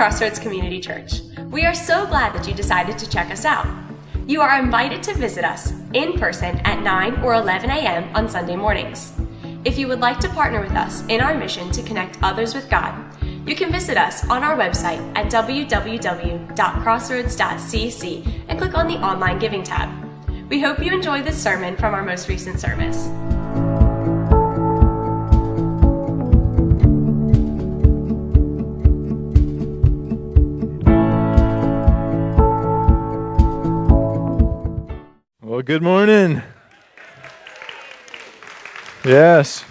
Crossroads Community Church. We are so glad that you decided to check us out. You are invited to visit us in person at 9 or 11 a.m. on Sunday mornings. If you would like to partner with us in our mission to connect others with God, you can visit us on our website at www.crossroads.cc and click on the Online Giving tab. We hope you enjoy this sermon from our most recent service. Well, good morning. Yes.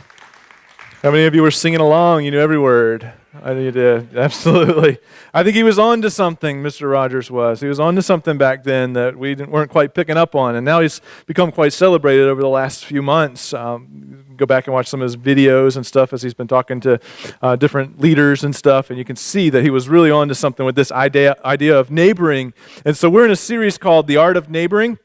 How many of you were singing along? You knew every word. I did, absolutely. I think he was on to something, Mr. Rogers was. He was on to something back then that we weren't quite picking up on, and now he's become quite celebrated over the last few months. Go back and watch some of his videos and stuff as he's been talking to different leaders and stuff, and you can see that he was really on to something with this idea of neighboring. And so we're in a series called The Art of Neighboring.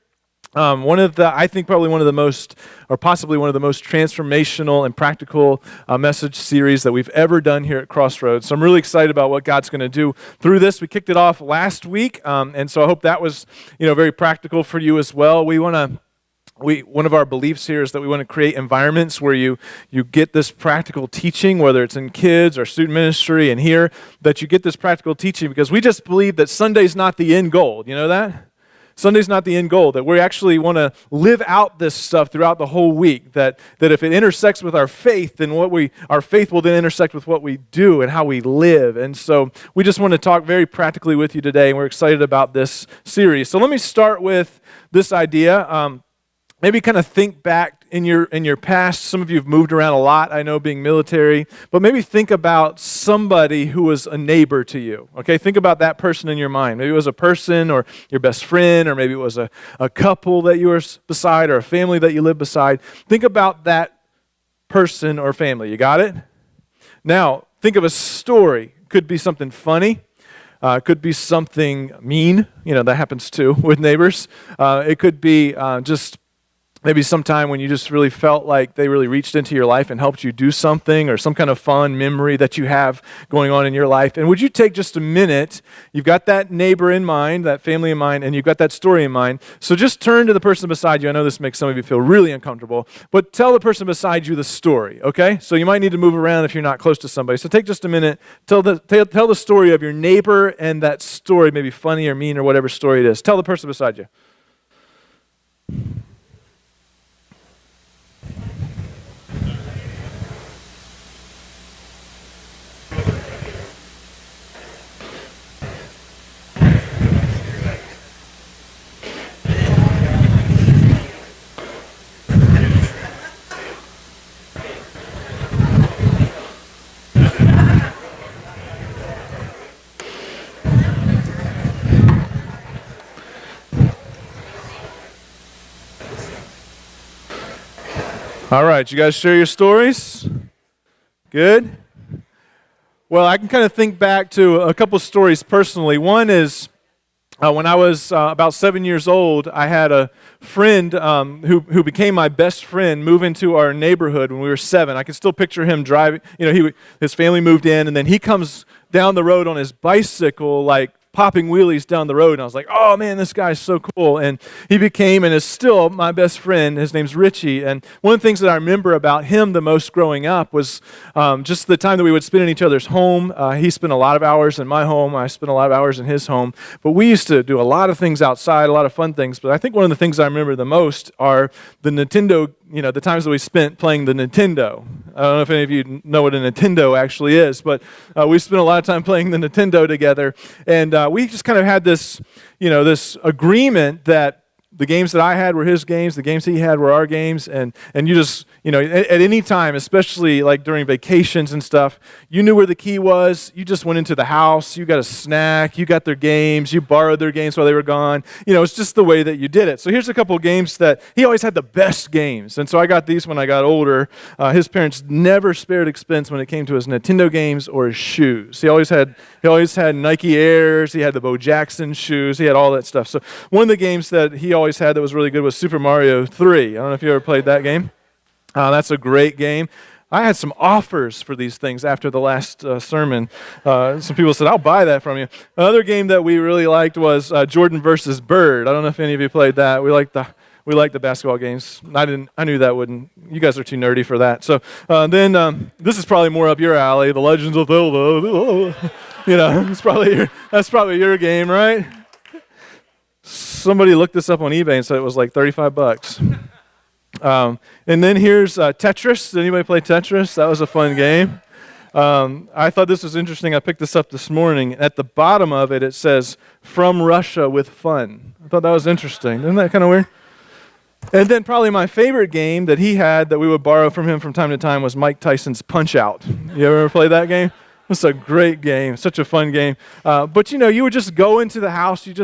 I think probably one of the most, or possibly one of the most transformational and practical message series that we've ever done here at Crossroads. So I'm really excited about what God's going to do through this. We kicked it off last week, and so I hope that was, very practical for you as well. One of our beliefs here is that we want to create environments where you get this practical teaching, whether it's in kids or student ministry, and here that you get this practical teaching because we just believe that Sunday's not the end goal. You know that? Sunday's not the end goal, that we actually want to live out this stuff throughout the whole week, that if it intersects with our faith, then our faith will then intersect with what we do and how we live. And so we just want to talk very practically with you today, and we're excited about this series. So let me start with this idea. Maybe kind of think back in your past. Some of you have moved around a lot, I know, being military, but maybe think about somebody who was a neighbor to you, okay? Think about that person in your mind. Maybe it was a person or your best friend, or maybe it was a couple that you were beside or a family that you lived beside. Think about that person or family. You got it? Now, think of a story. Could be something funny. Could be something mean. That happens too with neighbors. It could be just maybe sometime when you just really felt like they really reached into your life and helped you do something, or some kind of fun memory that you have going on in your life. And would you take just a minute, you've got that neighbor in mind, that family in mind, and you've got that story in mind. So just turn to the person beside you. I know this makes some of you feel really uncomfortable, but tell the person beside you the story, okay? So you might need to move around if you're not close to somebody. So take just a minute, tell the story of your neighbor and that story, maybe funny or mean or whatever story it is. Tell the person beside you. All right, you guys share your stories? Good? Well, I can kind of think back to a couple stories personally. One is when I was about 7 years old, I had a friend who became my best friend move into our neighborhood when we were 7. I can still picture him driving. His family moved in, and then he comes down the road on his bicycle, like popping wheelies down the road, and I was like, oh man, this guy's so cool. And he became and is still my best friend. His name's Richie, and one of the things that I remember about him the most growing up was just the time that we would spend in each other's home. He spent a lot of hours in my home, I spent a lot of hours in his home, but we used to do a lot of things outside, a lot of fun things. But I think one of the things I remember the most are the Nintendo, the times that we spent playing the Nintendo. I don't know if any of you know what a Nintendo actually is, but we spent a lot of time playing the Nintendo together, and we just kind of had this, this agreement that the games that I had were his games, the games he had were our games, and you just, at any time, especially like during vacations and stuff, you knew where the key was. You just went into the house, you got a snack, you got their games, you borrowed their games while they were gone. It's just the way that you did it. So here's a couple of games that he always had the best games, and so I got these when I got older. His parents never spared expense when it came to his Nintendo games or his shoes. He always had Nike Airs, he had the Bo Jackson shoes, he had all that stuff. So one of the games that he always had that was really good was Super Mario 3. I don't know if you ever played that game. That's a great game. I had some offers for these things after the last sermon. Some people said, I'll buy that from you. Another game that we really liked was Jordan versus Bird. I don't know if any of you played that. We liked the basketball games. I knew that wouldn't. You guys are too nerdy for that. So then this is probably more up your alley. The Legends of Zelda. That's probably your game, right? Somebody looked this up on eBay and said it was like $35. And then here's Tetris. Did anybody play Tetris? That was a fun game. I thought this was interesting. I picked this up this morning. At the bottom of it, it says, "From Russia with fun." I thought that was interesting. Isn't that kind of weird? And then probably my favorite game that he had that we would borrow from him from time to time was Mike Tyson's Punch-Out. You ever play that game? It's a great game, such a fun game. But you would just go into the house. You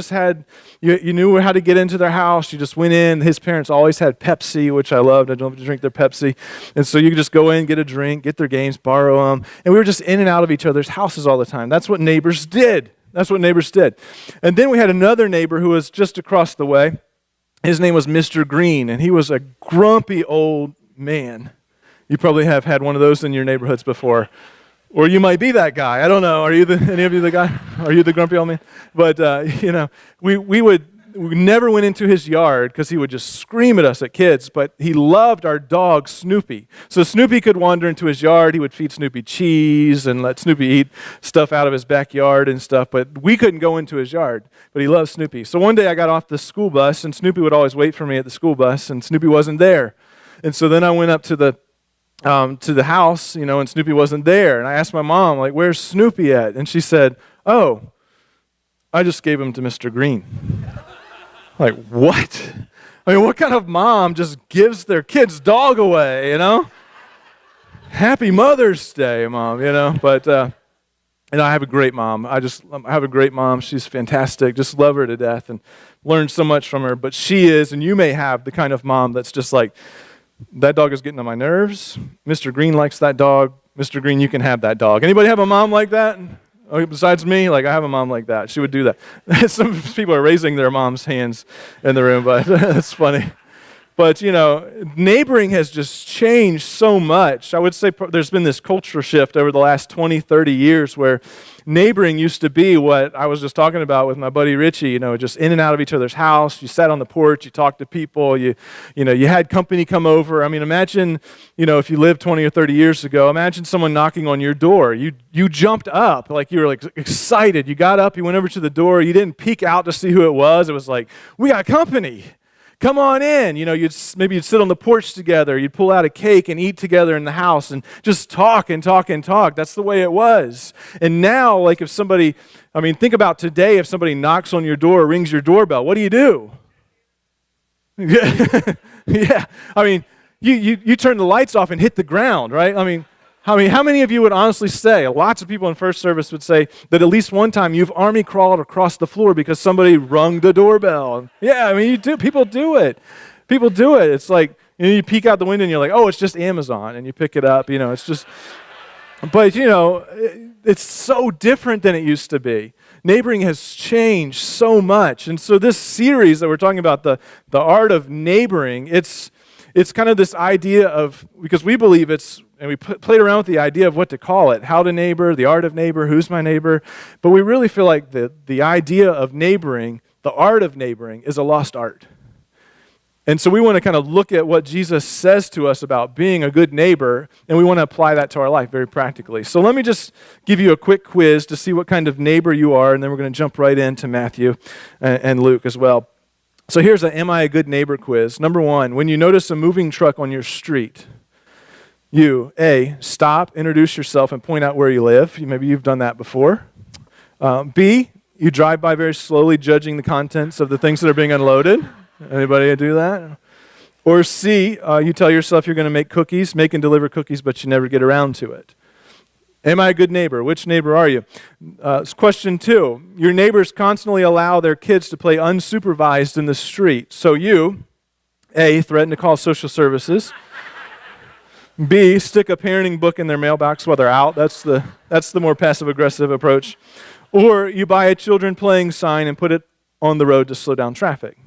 knew how to get into their house. You just went in. His parents always had Pepsi, which I loved. I don't have to drink their Pepsi. And so you could just go in, get a drink, get their games, borrow them. And we were just in and out of each other's houses all the time. That's what neighbors did. And then we had another neighbor who was just across the way. His name was Mr. Green, and he was a grumpy old man. You probably have had one of those in your neighborhoods before. Or you might be that guy. I don't know. Are any of you the guy? Are you the grumpy old man? But, we never went into his yard because he would just scream at us, at kids. But he loved our dog, Snoopy. So Snoopy could wander into his yard. He would feed Snoopy cheese and let Snoopy eat stuff out of his backyard and stuff. But we couldn't go into his yard. But he loved Snoopy. So one day I got off the school bus, and Snoopy would always wait for me at the school bus, and Snoopy wasn't there. And so then I went up to the house, and Snoopy wasn't there. And I asked my mom, where's Snoopy at? And she said, oh, I just gave him to Mr. Green. What? What kind of mom just gives their kid's dog away, Happy Mother's Day, Mom, But, I have a great mom. I have a great mom. She's fantastic. Just love her to death and learned so much from her. But she is, and you may have the kind of mom that's just like, that dog is getting on my nerves. Mr. Green likes that dog. Mr. Green, you can have that dog. Anybody have a mom like that? Besides me, I have a mom like that. She would do that. Some people are raising their mom's hands in the room, but that's funny. But, neighboring has just changed so much. I would say there's been this culture shift over the last 20, 30 years where neighboring used to be what I was just talking about with my buddy Richie, just in and out of each other's house. You sat on the porch, you talked to people, you had company come over. Imagine, if you lived 20 or 30 years ago, imagine someone knocking on your door. You jumped up, you were excited. You got up, you went over to the door, you didn't peek out to see who it was. It was like, we got company. Come on in. You'd sit on the porch together. You'd pull out a cake and eat together in the house and just talk and talk and talk. That's the way it was. And now, if somebody, think about today, if somebody knocks on your door or rings your doorbell, what do you do? Yeah. You turn the lights off and hit the ground, right? How many of you would honestly say, lots of people in first service would say that at least one time you've army crawled across the floor because somebody rung the doorbell? Yeah, you do. People do it. It's like, you peek out the window and you're like, oh, it's just Amazon. And you pick it up, it's just, but it's so different than it used to be. Neighboring has changed so much. And so this series that we're talking about, the art of neighboring, it's kind of this idea of, because we believe and we played around with the idea of what to call it, how to neighbor, the art of neighbor, who's my neighbor, but we really feel like the idea of neighboring, the art of neighboring, is a lost art. And so we want to kind of look at what Jesus says to us about being a good neighbor, and we want to apply that to our life very practically. So let me just give you a quick quiz to see what kind of neighbor you are, and then we're going to jump right into Matthew and Luke as well. So here's a Am I a Good Neighbor quiz. Number 1, when you notice a moving truck on your street, you, A, stop, introduce yourself, and point out where you live. Maybe you've done that before. B, you drive by very slowly, judging the contents of the things that are being unloaded. Anybody do that? Or C, you tell yourself you're going to make and deliver cookies, but you never get around to it. Am I a good neighbor? Which neighbor are you? Question 2, your neighbors constantly allow their kids to play unsupervised in the street. So you, A, threaten to call social services. B, stick a parenting book in their mailbox while they're out. That's the more passive-aggressive approach. Or you buy a children playing sign and put it on the road to slow down traffic.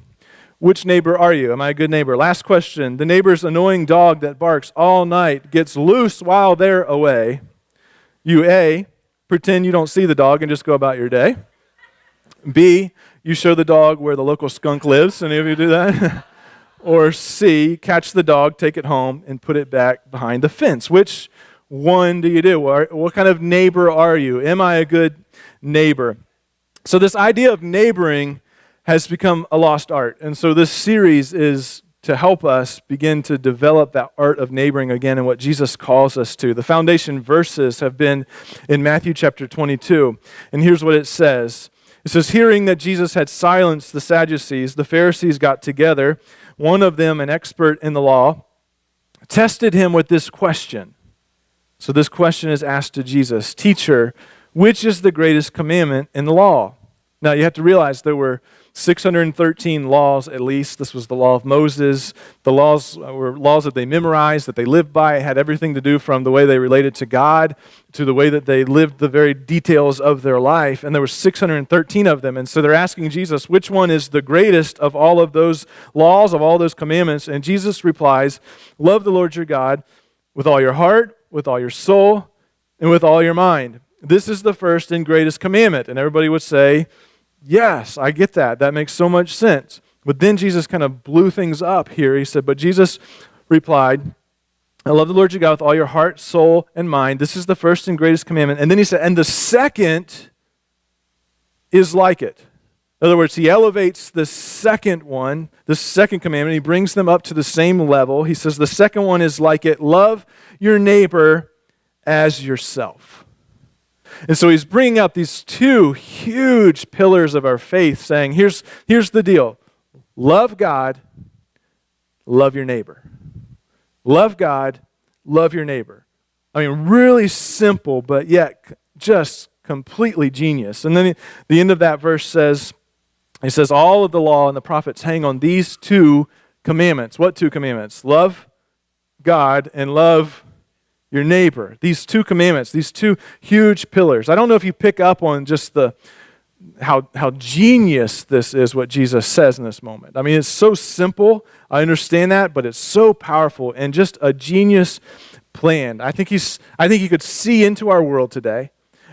Which neighbor are you? Am I a good neighbor? Last question. The neighbor's annoying dog that barks all night gets loose while they're away. You A, pretend you don't see the dog and just go about your day. B, you show the dog where the local skunk lives. Any of you do that? Or C, catch the dog, take it home, and put it back behind the fence. Which one do you do? What kind of neighbor are you? Am I a good neighbor? So this idea of neighboring has become a lost art. And so this series is to help us begin to develop that art of neighboring again and what Jesus calls us to. The foundation verses have been in Matthew chapter 22. And here's what it says. It says, hearing that Jesus had silenced the Sadducees, the Pharisees got together. One of them, an expert in the law, tested him with this question. So this question is asked to Jesus, Teacher, which is the greatest commandment in the law? Now you have to realize there were 613 laws at least. This was the law of Moses. The laws were laws that they memorized, that they lived by. It had everything to do from the way they related to God to the way that they lived the very details of their life. And there were 613 of them. And so they're asking Jesus, which one is the greatest of all of those laws, of all those commandments? And Jesus replies, love the Lord your God with all your heart, with all your soul, and with all your mind. This is the first and greatest commandment. And everybody would say, yes, I get that. That makes so much sense. But then Jesus kind of blew things up here. He said, but Jesus replied, I love the Lord your God with all your heart, soul, and mind. This is the first and greatest commandment. And then he said, and the second is like it. In other words, he elevates the second one, the second commandment. He brings them up to the same level. He says the second one is like it. Love your neighbor as yourself. And so he's bringing up these two huge pillars of our faith, saying, here's the deal. Love God, love your neighbor. Love God, love your neighbor. I mean, really simple, but yet just completely genius. And then the end of that verse says, it says, all of the law and the prophets hang on these two commandments. What two commandments? Love God and love your neighbor. These two commandments, these two huge pillars. I don't know if you pick up on just how genius this is, what Jesus says in this moment. I mean, it's so simple. I understand that, but it's so powerful and just a genius plan. I think he could see into our world today.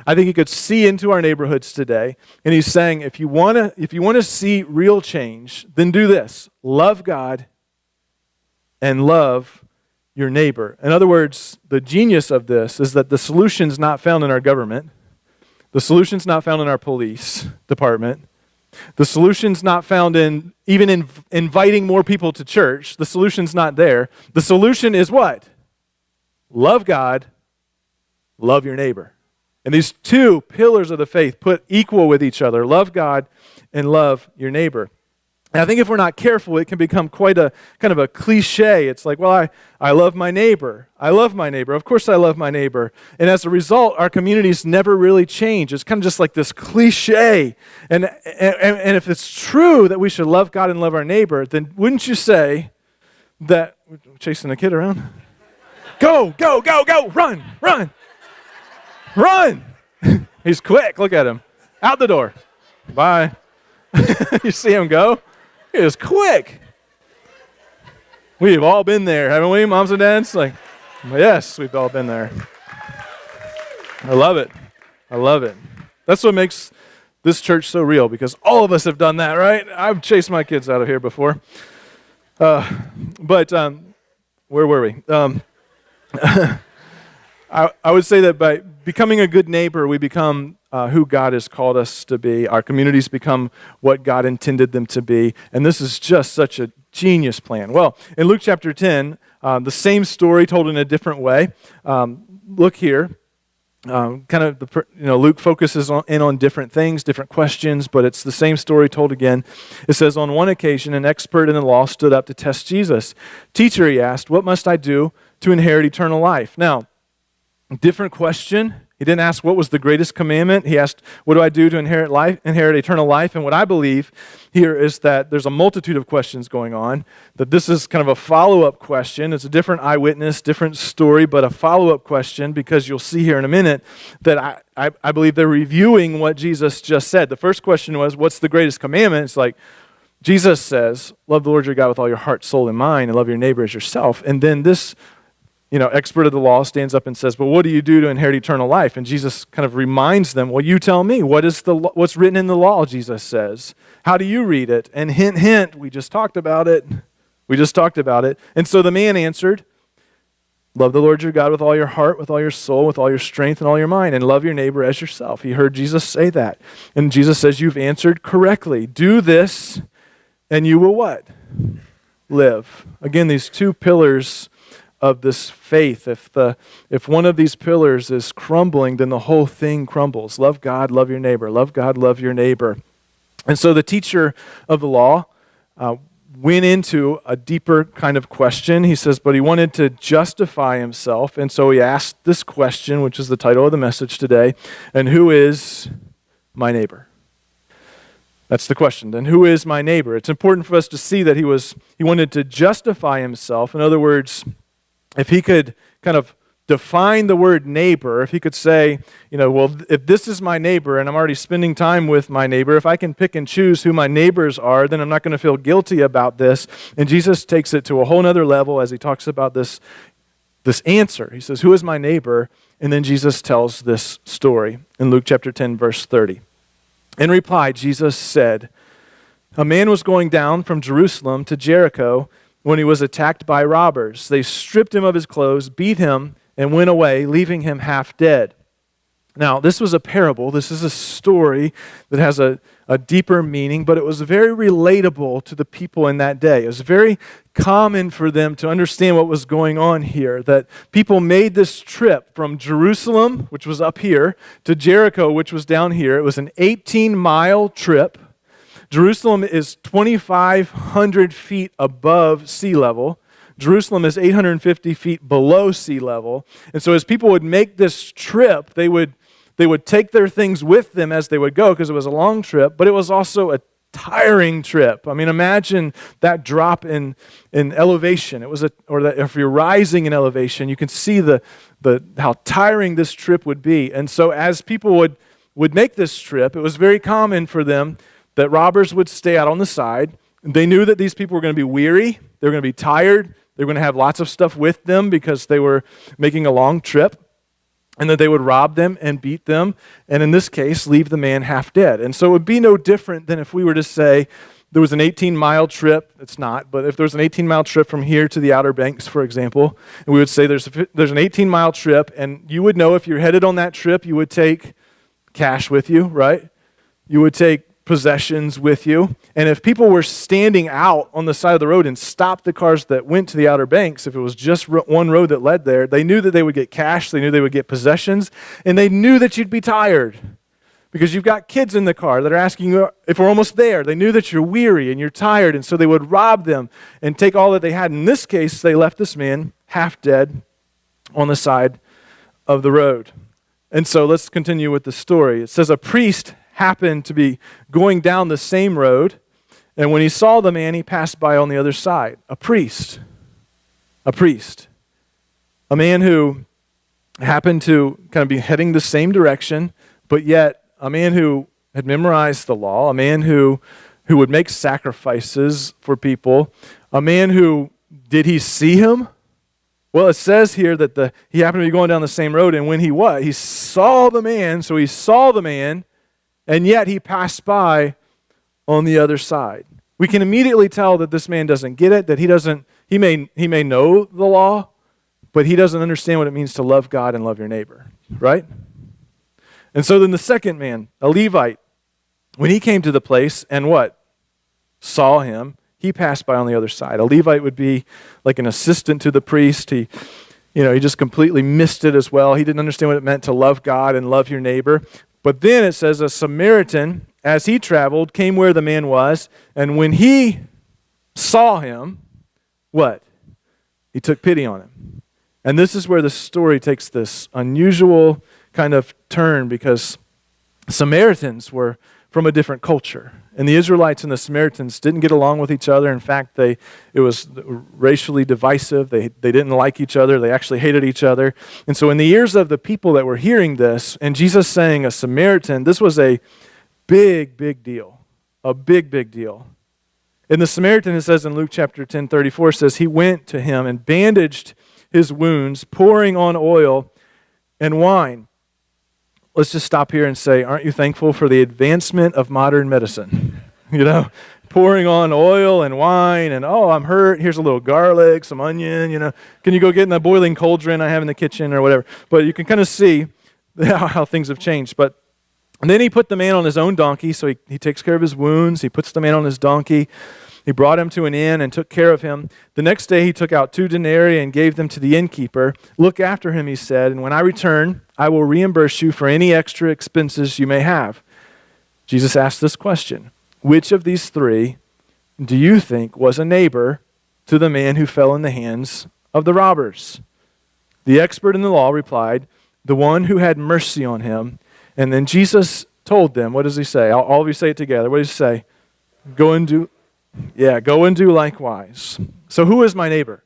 I think he could see into our neighborhoods today. And he's saying, if you want to see real change, then do this. Love God and love your neighbor. In other words, the genius of this is that the solution's not found in our government. The solution's not found in our police department. The solution's not found in even inviting more people to church. The solution's not there. The solution is what? Love God, love your neighbor. And these two pillars of the faith put equal with each other. Love God and love your neighbor. And I think if we're not careful, it can become quite a kind of a cliche. It's like, well, I love my neighbor. I love my neighbor. Of course I love my neighbor. And as a result, our communities never really change. It's kind of just like this cliche. And if it's true that we should love God and love our neighbor, then wouldn't you say that, chasing a kid around? Go, go, go, go, run, run, run. He's quick. Look at him. Out the door. Bye. You see him go? He is quick. We've all been there, haven't we, moms and dads? Like, yes, we've all been there. I love it. I love it. That's what makes this church so real, because all of us have done that, right? I've chased my kids out of here before. But where were we? I would say that by becoming a good neighbor, we become who God has called us to be. Our communities become what God intended them to be. And this is just such a genius plan. Well, in Luke chapter 10, the same story told in a different way. Look here. Luke focuses on different things, different questions, but it's the same story told again. It says, on one occasion, an expert in the law stood up to test Jesus. Teacher, he asked, what must I do to inherit eternal life? Now, different question. He didn't ask what was the greatest commandment. He asked, what do I do to inherit eternal life? And what I believe here is that there's a multitude of questions going on, that this is kind of a follow-up question. It's a different eyewitness, different story, but a follow-up question, because you'll see here in a minute that I believe they're reviewing what Jesus just said. The first question was, what's the greatest commandment? It's like, Jesus says, love the Lord your God with all your heart, soul, and mind, and love your neighbor as yourself. And then this, expert of the law stands up and says, but what do you do to inherit eternal life? And Jesus kind of reminds them, well, you tell me, what's written in the law, Jesus says. How do you read it? And hint, hint, we just talked about it. And so the man answered, love the Lord your God with all your heart, with all your soul, with all your strength, and all your mind, and love your neighbor as yourself. He heard Jesus say that. And Jesus says, you've answered correctly. Do this, and you will what? Live. Again, these two pillars of this faith. If one of these pillars is crumbling, then the whole thing crumbles. Love God, love your neighbor. Love God, love your neighbor. And so the teacher of the law went into a deeper kind of question. He says, but he wanted to justify himself. And so he asked this question, which is the title of the message today. And who is my neighbor? That's the question. Then who is my neighbor? It's important for us to see that he wanted to justify himself. In other words, if he could kind of define the word neighbor, if he could say, well, if this is my neighbor and I'm already spending time with my neighbor, if I can pick and choose who my neighbors are, then I'm not going to feel guilty about this. And Jesus takes it to a whole other level as he talks about this answer. He says, who is my neighbor? And then Jesus tells this story in Luke chapter 10, verse 30. In reply, Jesus said, a man was going down from Jerusalem to Jericho when he was attacked by robbers. They stripped him of his clothes, beat him, and went away, leaving him half dead. Now, this was a parable. This is a story that has a deeper meaning, but it was very relatable to the people in that day. It was very common for them to understand what was going on here, that people made this trip from Jerusalem, which was up here, to Jericho, which was down here. It was an 18-mile trip. Jerusalem is 2,500 feet above sea level. Jerusalem is 850 feet below sea level. And so as people would make this trip, they would take their things with them as they would go because it was a long trip, but it was also a tiring trip. I mean, imagine that drop in elevation. If you're rising in elevation, you can see how tiring this trip would be. And so as people would make this trip, it was very common for them that robbers would stay out on the side. They knew that these people were going to be weary, they were going to be tired, they were going to have lots of stuff with them because they were making a long trip, and that they would rob them and beat them, and in this case, leave the man half dead. And so it would be no different than if we were to say there was an 18-mile trip. It's not, but if there was an 18-mile trip from here to the Outer Banks, for example, and we would say there's an 18-mile trip, and you would know if you're headed on that trip, you would take cash with you, right? You would take possessions with you. And if people were standing out on the side of the road and stopped the cars that went to the Outer Banks, if it was just one road that led there, they knew that they would get cash, they knew they would get possessions, and they knew that you'd be tired because you've got kids in the car that are asking you if we're almost there. They knew that you're weary and you're tired, and so they would rob them and take all that they had. In this case, they left this man half dead on the side of the road. And so let's continue with the story. It says a priest happened to be going down the same road, and when he saw the man, he passed by on the other side. A priest, a man who happened to kind of be heading the same direction, but yet a man who had memorized the law, a man who would make sacrifices for people, a man who, did he see him? Well, it says here that he happened to be going down the same road, and when he saw the man, so he saw the man, and yet he passed by on the other side. We can immediately tell that this man doesn't get it, that he may know the law, but he doesn't understand what it means to love God and love your neighbor, right? And so then the second man, a Levite, when he came to the place and what? Saw him, he passed by on the other side. A Levite would be like an assistant to the priest. He just completely missed it as well. He didn't understand what it meant to love God and love your neighbor. But then it says a Samaritan, as he traveled, came where the man was, and when he saw him, what? He took pity on him. And this is where the story takes this unusual kind of turn, because Samaritans were from a different culture. And the Israelites and the Samaritans didn't get along with each other. In fact, it was racially divisive. They didn't like each other. They actually hated each other. And so in the ears of the people that were hearing this, and Jesus saying a Samaritan, this was a big, big deal. A big, big deal. And the Samaritan, it says in Luke chapter 10:34, says, he went to him and bandaged his wounds, pouring on oil and wine. Let's just stop here and say, aren't you thankful for the advancement of modern medicine? You know, pouring on oil and wine and, oh, I'm hurt. Here's a little garlic, some onion, you know. Can you go get in the boiling cauldron I have in the kitchen or whatever? But you can kind of see how things have changed. And then he put the man on his own donkey, so he takes care of his wounds. He puts the man on his donkey. He brought him to an inn and took care of him. The next day he took out 2 denarii and gave them to the innkeeper. Look after him, he said, and when I return, I will reimburse you for any extra expenses you may have. Jesus asked this question: which of these 3 do you think was a neighbor to the man who fell in the hands of the robbers? The expert in the law replied, the one who had mercy on him. And then Jesus told them, what does he say? All of you say it together. What does he say? Go and do likewise. So who is my neighbor?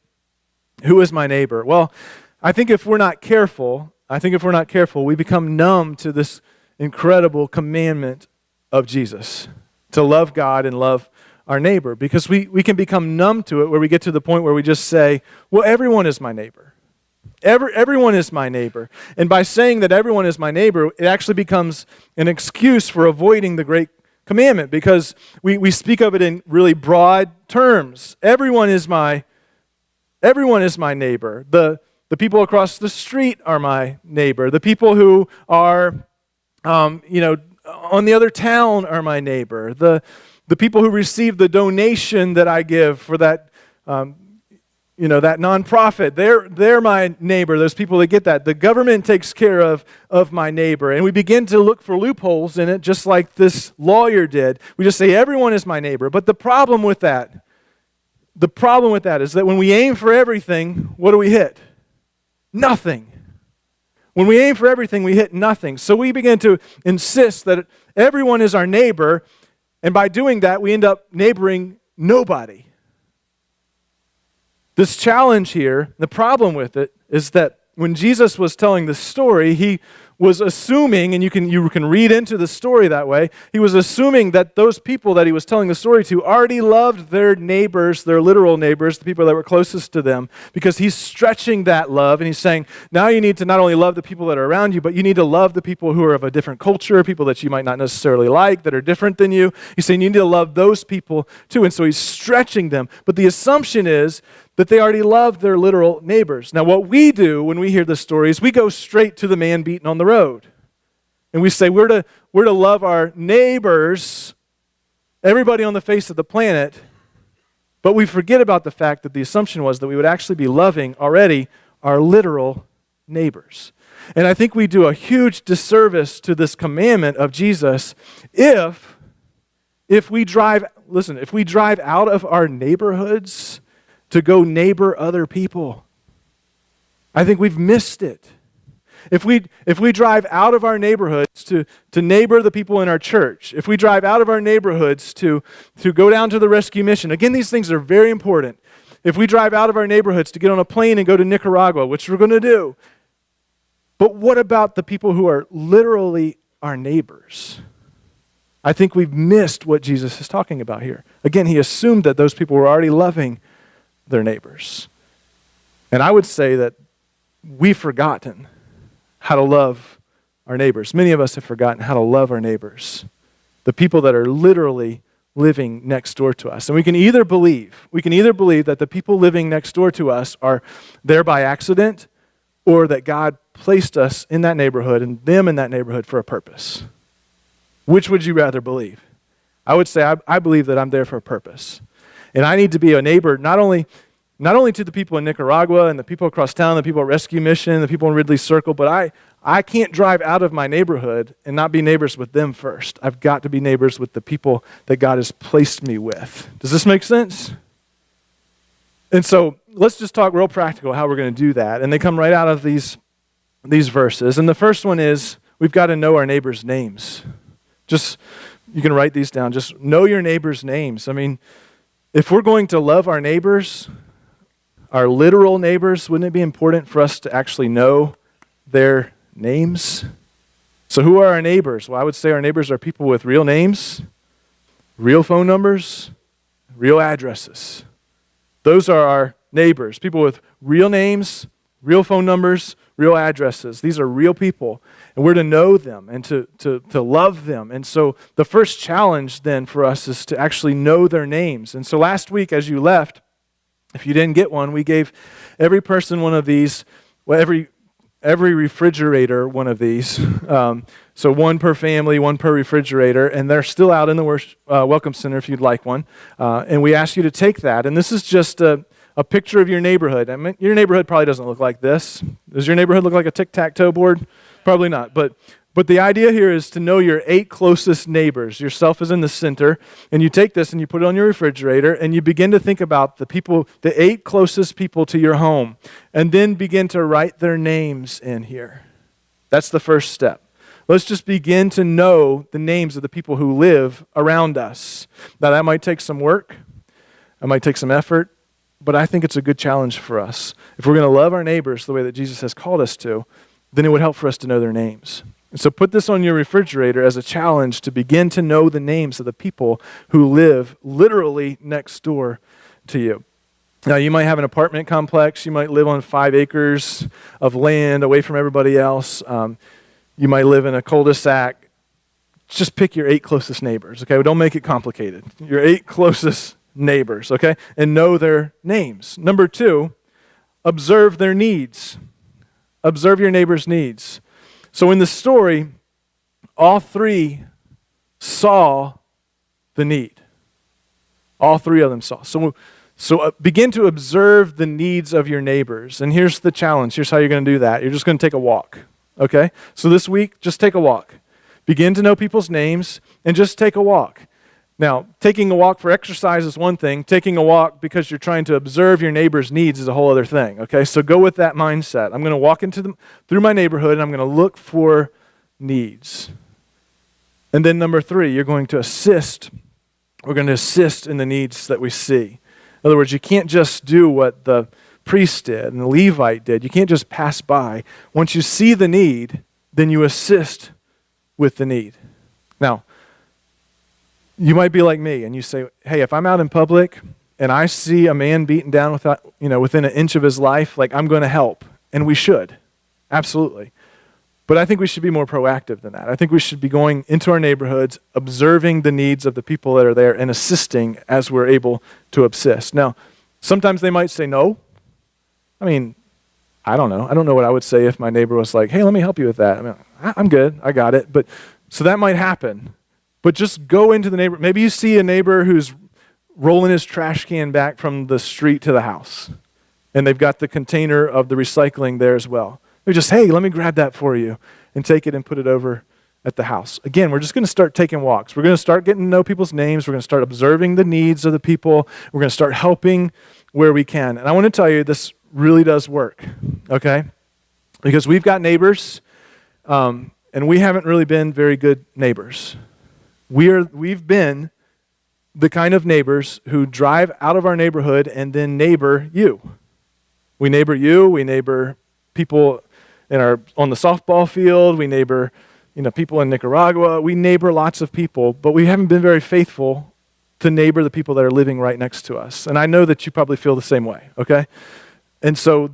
Who is my neighbor? Well, I think if we're not careful, we become numb to this incredible commandment of Jesus to love God and love our neighbor, because we can become numb to it where we get to the point where we just say, well, everyone is my neighbor. Everyone is my neighbor. And by saying that everyone is my neighbor, it actually becomes an excuse for avoiding the great commandment, because we speak of it in really broad terms. Everyone is my neighbor. The people across the street are my neighbor. The people who are on the other town are my neighbor. The people who receive the donation that I give for that that nonprofit, they're my neighbor. Those people that get that. The government takes care of my neighbor. And we begin to look for loopholes in it, just like this lawyer did. We just say, everyone is my neighbor. But the problem with that is that when we aim for everything, what do we hit? Nothing. When we aim for everything, we hit nothing. So we begin to insist that everyone is our neighbor, and by doing that, we end up neighboring nobody. This challenge here, the problem with it, is that when Jesus was telling the story, he was assuming, and you can read into the story that way, he was assuming that those people that he was telling the story to already loved their neighbors, their literal neighbors, the people that were closest to them, because he's stretching that love, and he's saying, now you need to not only love the people that are around you, but you need to love the people who are of a different culture, people that you might not necessarily like, that are different than you. He's saying you need to love those people too, and so he's stretching them. But the assumption is that they already love their literal neighbors. Now, what we do when we hear the story is we go straight to the man beaten on the road. And we say we're to love our neighbors, everybody on the face of the planet, but we forget about the fact that the assumption was that we would actually be loving already our literal neighbors. And I think we do a huge disservice to this commandment of Jesus if we drive out of our neighborhoods to go neighbor other people. I think we've missed it. If we drive out of our neighborhoods to neighbor the people in our church, if we drive out of our neighborhoods to go down to the rescue mission, again, these things are very important. If we drive out of our neighborhoods to get on a plane and go to Nicaragua, which we're going to do, but what about the people who are literally our neighbors? I think we've missed what Jesus is talking about here. Again, he assumed that those people were already loving their neighbors. And I would say that we've forgotten how to love our neighbors. Many of us have forgotten how to love our neighbors, the people that are literally living next door to us. And we can either believe that the people living next door to us are there by accident, or that God placed us in that neighborhood and them in that neighborhood for a purpose. Which would you rather believe? I would say I believe that I'm there for a purpose. And I need to be a neighbor not only to the people in Nicaragua and the people across town, the people at Rescue Mission, the people in Ridley Circle, but I can't drive out of my neighborhood and not be neighbors with them first. I've got to be neighbors with the people that God has placed me with. Does this make sense? And so let's just talk real practical how we're going to do that. And they come right out of these verses. And the first one is we've got to know our neighbors' names. You can write these down. Just know your neighbors' names. I mean, if we're going to love our neighbors, our literal neighbors, wouldn't it be important for us to actually know their names? So who are our neighbors? Well, I would say our neighbors are people with real names, real phone numbers, real addresses. Those are our neighbors, people with real names, real phone numbers, real addresses. These are real people, and we're to know them and to love them. And so the first challenge then for us is to actually know their names. And so last week as you left, if you didn't get one, we gave every person one of these, well, every refrigerator one of these. So one per family, one per refrigerator, and they're still out in the Welcome Center if you'd like one. And we ask you to take that. And this is just a picture of your neighborhood. I mean, your neighborhood probably doesn't look like this. Does your neighborhood look like a tic-tac-toe board? Probably not. But the idea here is to know your 8 closest neighbors. Yourself is in the center, and you take this and you put it on your refrigerator, and you begin to think about the 8 closest people to your home, and then begin to write their names in here. That's the first step. Let's just begin to know the names of the people who live around us. Now, that might take some work. It might take some effort. But I think it's a good challenge for us. If we're going to love our neighbors the way that Jesus has called us to, then it would help for us to know their names. And so put this on your refrigerator as a challenge to begin to know the names of the people who live literally next door to you. Now, you might have an apartment complex. You might live on 5 acres of land away from everybody else. You might live in a cul-de-sac. Just pick your 8 closest neighbors, okay? Don't make it complicated. Your 8 closest neighbors, okay? And know their names. Number 2, observe their needs. Observe your neighbor's needs. So in the story, all 3 saw the need. All 3 of them saw. So begin to observe the needs of your neighbors. And here's the challenge. Here's how you're going to do that. You're just going to take a walk, okay? So this week, just take a walk. Begin to know people's names and just take a walk. Now, taking a walk for exercise is one thing. Taking a walk because you're trying to observe your neighbor's needs is a whole other thing, okay? So go with that mindset. I'm going to walk through my neighborhood, and I'm going to look for needs. And then number 3, you're going to assist. We're going to assist in the needs that we see. In other words, you can't just do what the priest did and the Levite did. You can't just pass by. Once you see the need, then you assist with the need. Now, you might be like me and you say, hey, if I'm out in public and I see a man beaten down within an inch of his life, like I'm going to help. And we should. Absolutely. But I think we should be more proactive than that. I think we should be going into our neighborhoods, observing the needs of the people that are there and assisting as we're able to assist. Now, sometimes they might say no. I mean, I don't know. I don't know what I would say if my neighbor was like, hey, let me help you with that. I mean, I'm good. I got it. But so that might happen. But just go into the neighbor. Maybe you see a neighbor who's rolling his trash can back from the street to the house. And they've got the container of the recycling there as well. They're just, hey, let me grab that for you and take it and put it over at the house. Again, we're just going to start taking walks. We're going to start getting to know people's names. We're going to start observing the needs of the people. We're going to start helping where we can. And I want to tell you, this really does work, okay? Because we've got neighbors, and we haven't really been very good neighbors. We've been the kind of neighbors who drive out of our neighborhood and then neighbor you. We neighbor you. We neighbor people on the softball field. We neighbor, people in Nicaragua. We neighbor lots of people, but we haven't been very faithful to neighbor the people that are living right next to us. And I know that you probably feel the same way, okay? And so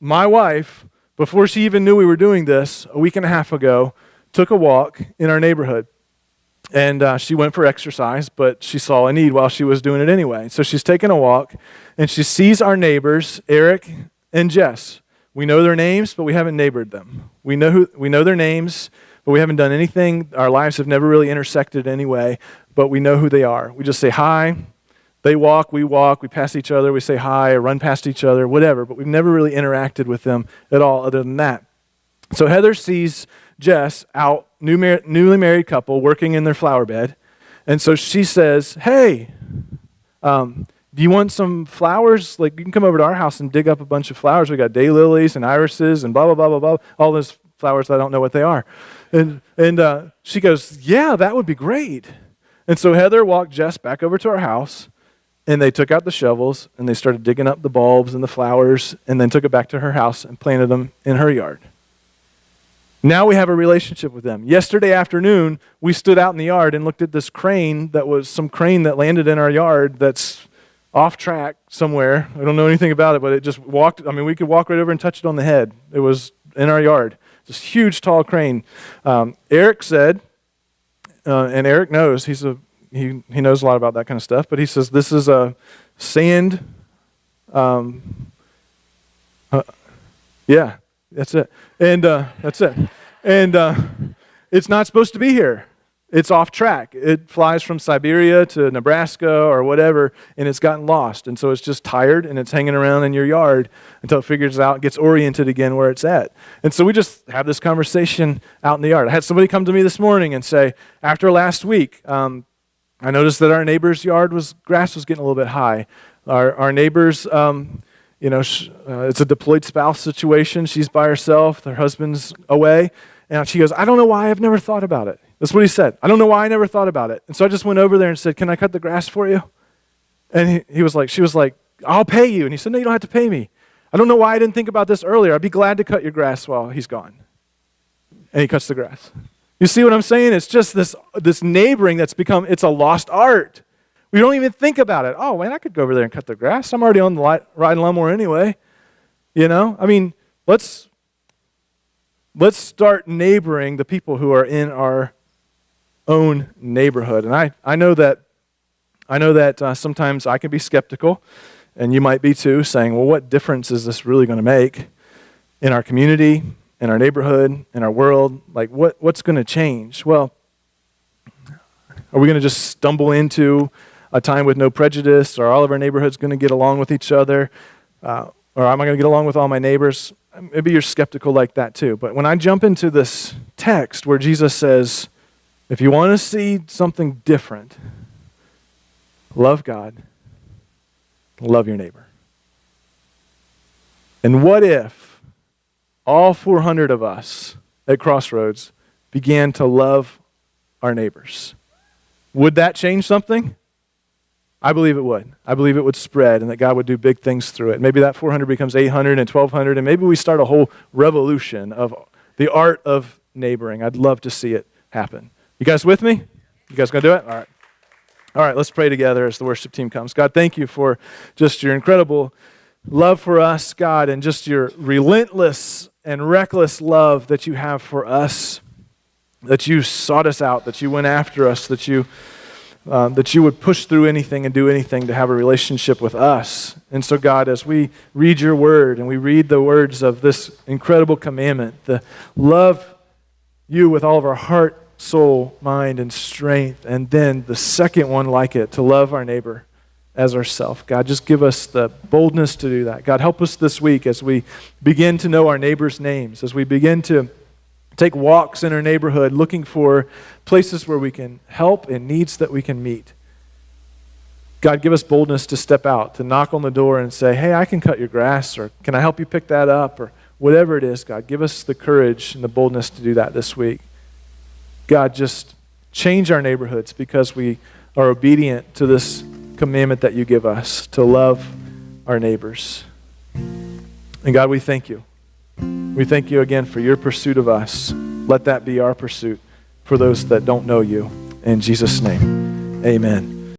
my wife, before she even knew we were doing this, a week and a half ago, took a walk in our neighborhood. And she went for exercise, but she saw a need while she was doing it anyway. So she's taking a walk, and she sees our neighbors, Eric and Jess. We know their names, but we haven't neighbored them. We know their names, but we haven't done anything. Our lives have never really intersected anyway, but we know who they are. We just say hi. They walk, we pass each other, we say hi, or run past each other, whatever, but we've never really interacted with them at all other than that. So Heather sees Jess out, newly married couple, working in their flower bed. And so she says, hey, do you want some flowers? Like, you can come over to our house and dig up a bunch of flowers. We got daylilies and irises and blah, blah, blah, blah, blah. All those flowers, I don't know what they are. And she goes, yeah, that would be great. And so Heather walked Jess back over to our house, and they took out the shovels, and they started digging up the bulbs and the flowers, and then took it back to her house and planted them in her yard. Now we have a relationship with them. Yesterday afternoon, we stood out in the yard and looked at this crane that was some crane that landed in our yard that's off track somewhere. I don't know anything about it, but it just walked. I mean, we could walk right over and touch it on the head. It was in our yard. This huge, tall crane. Eric said, and Eric knows, he knows a lot about that kind of stuff, but he says this is a sand, yeah, that's it. And that's it. And it's not supposed to be here. It's off track. It flies from Siberia to Nebraska or whatever, and it's gotten lost. And so it's just tired, and it's hanging around in your yard until it figures out, gets oriented again where it's at. And so we just have this conversation out in the yard. I had somebody come to me this morning and say, after last week, I noticed that our neighbor's grass was getting a little bit high. Our neighbor's, it's a deployed spouse situation. She's by herself. Her husband's away. And she goes, I don't know why I've never thought about it. That's what he said. I don't know why I never thought about it. And so I just went over there and said, can I cut the grass for you? And she was like, I'll pay you. And he said, no, you don't have to pay me. I don't know why I didn't think about this earlier. I'd be glad to cut your grass while he's gone. And he cuts the grass. You see what I'm saying? It's just this neighboring that's become, it's a lost art. We don't even think about it. Oh, man, I could go over there and cut the grass. I'm already on the riding lawnmower anyway. I mean, let's start neighboring the people who are in our own neighborhood. And I know that sometimes I can be skeptical, and you might be too, saying, well, what difference is this really going to make in our community, in our neighborhood, in our world? Like, what's going to change? Well, are we going to just stumble into a time with no prejudice? Or all of our neighborhoods going to get along with each other? Or am I going to get along with all my neighbors? Maybe you're skeptical like that too. But when I jump into this text where Jesus says, if you want to see something different, love God, love your neighbor. And what if all 400 of us at Crossroads began to love our neighbors? Would that change something? I believe it would. I believe it would spread and that God would do big things through it. Maybe that 400 becomes 800 and 1,200, and maybe we start a whole revolution of the art of neighboring. I'd love to see it happen. You guys with me? You guys going to do it? All right. All right, let's pray together as the worship team comes. God, thank you for just your incredible love for us, God, and just your relentless and reckless love that you have for us, that you sought us out, that you went after us, that you would push through anything and do anything to have a relationship with us. And so, God, as we read your word and we read the words of this incredible commandment, the love you with all of our heart, soul, mind, and strength, and then the second one like it, to love our neighbor as ourselves. God, just give us the boldness to do that. God, help us this week as we begin to know our neighbors' names, as we begin to take walks in our neighborhood looking for places where we can help and needs that we can meet. God, give us boldness to step out, to knock on the door and say, hey, I can cut your grass, or can I help you pick that up, or whatever it is. God, give us the courage and the boldness to do that this week. God, just change our neighborhoods because we are obedient to this commandment that you give us, to love our neighbors. And God, we thank you. We thank you again for your pursuit of us. Let that be our pursuit for those that don't know you. In Jesus' name, amen.